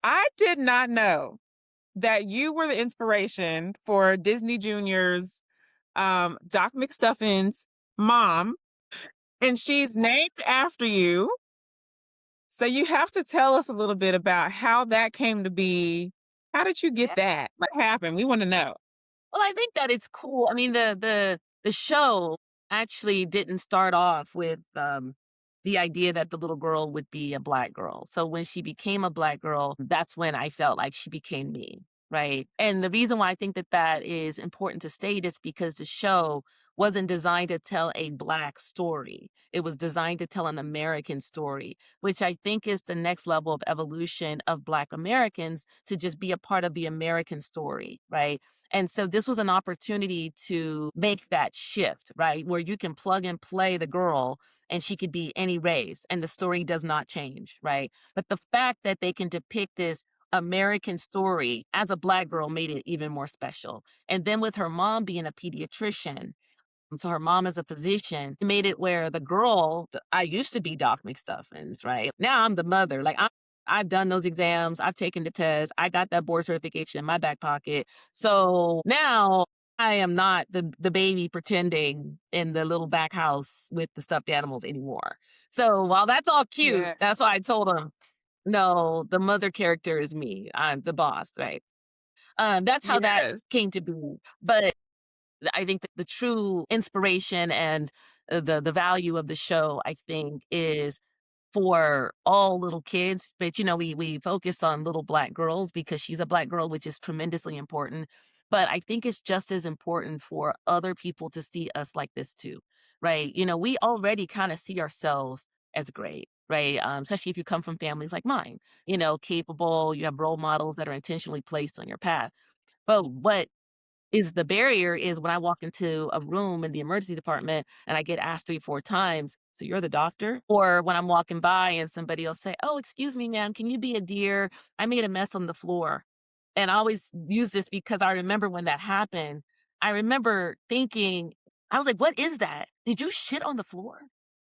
I did not know that you were the inspiration for Disney Junior's Doc McStuffins' mom, and she's named after you. So you have to tell us a little bit about how that came to be. How did you get Yeah. that? What happened? We want to know. Well, I think that it's cool. I mean, the show actually didn't start off with the idea that the little girl would be a black girl. So when she became a black girl, that's when I felt like she became me, right? And the reason why I think that that is important to state is because the show wasn't designed to tell a black story. It was designed to tell an American story, which I think is the next level of evolution of black Americans to just be a part of the American story, right? And so this was an opportunity to make that shift, right? Where you can plug and play the girl and she could be any race and the story does not change, right? But the fact that they can depict this American story as a black girl made it even more special. And then with her mom being a pediatrician, and so her mom is a physician, it made it where the girl, I used to be Doc McStuffins, right? Now I'm the mother. I've done those exams, I've taken the test, I got that board certification in my back pocket. So now I am not the baby pretending in the little back house with the stuffed animals anymore. So while that's all cute, Yeah. that's why I told him, no, the mother character is me. I'm the boss, right? That's how that Yes. came to be. But I think that the true inspiration and the value of the show, I think, is for all little kids. But we focus on little black girls because she's a black girl, which is tremendously important. But I think it's just as important for other people to see us like this too, right? We already kind of see ourselves as great. Right. Especially if you come from families like mine, capable, you have role models that are intentionally placed on your path. But what is the barrier is when I walk into a room in the emergency department and I get asked 3, 4 times, "So you're the doctor?" Or when I'm walking by and somebody will say, "Oh, excuse me, ma'am, can you be a dear? I made a mess on the floor." And I always use this because I remember when that happened, I remember thinking, I was like, "What is that? Did you shit on the floor?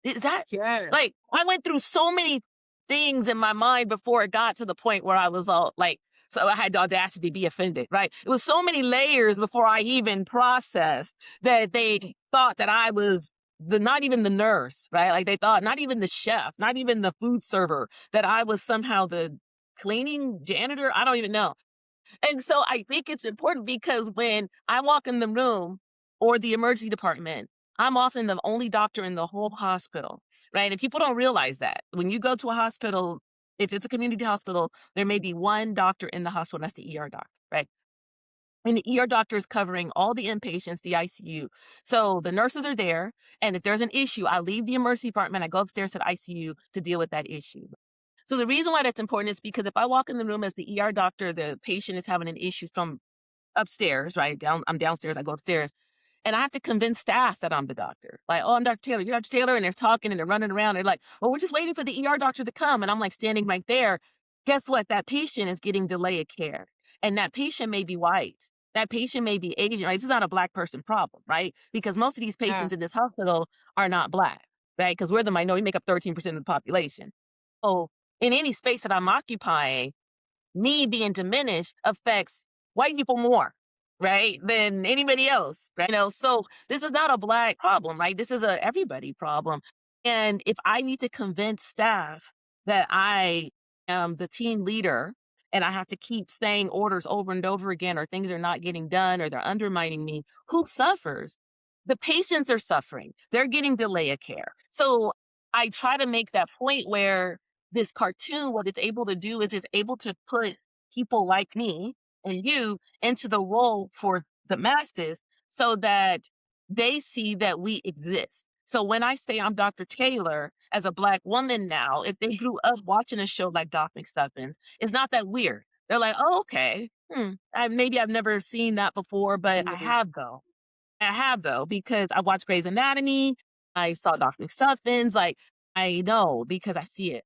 Is that?" Yes. Like, I went through so many things in my mind before it got to the point where I was all like, so I had the audacity to be offended, right? It was so many layers before I even processed that they thought that I was not even the nurse, right? Like they thought not even the chef, not even the food server, that I was somehow the cleaning janitor. I don't even know. And so I think it's important because when I walk in the room or the emergency department, I'm often the only doctor in the whole hospital, right? And people don't realize that. When you go to a hospital, if it's a community hospital, there may be one doctor in the hospital, and that's the ER doctor, right? And the ER doctor is covering all the inpatients, the ICU. So the nurses are there. And if there's an issue, I leave the emergency department, I go upstairs to the ICU to deal with that issue. So the reason why that's important is because if I walk in the room as the ER doctor, the patient is having an issue from upstairs, right? I'm downstairs, I go upstairs, and I have to convince staff that I'm the doctor. Like, oh, I'm Dr. Taylor, you're Dr. Taylor, and they're talking and they're running around. They're like, well, we're just waiting for the ER doctor to come. And I'm like standing right there. Guess what? That patient is getting delay of care. And that patient may be white. That patient may be Asian, right? This is not a black person problem, right? Because most of these Yeah. patients in this hospital are not black, right? Because we're the minority, we make up 13% of the population. So in any space that I'm occupying, me being diminished affects white people more, right, than anybody else, right? So this is not a black problem, right? This is a everybody problem. And if I need to convince staff that I am the team leader and I have to keep saying orders over and over again, or things are not getting done, or they're undermining me, who suffers? The patients are suffering. They're getting delay of care. So I try to make that point where this cartoon, what it's able to do is it's able to put people like me and you into the role for the masses so that they see that we exist. So when I say I'm Dr. Taylor as a black woman now, if they grew up watching a show like Doc McStuffins, it's not that weird. They're like, oh, okay. Maybe I've never seen that before, but I Yeah. have though. I have though, because I watched Grey's Anatomy. I saw Doc McStuffins. Like I know because I see it.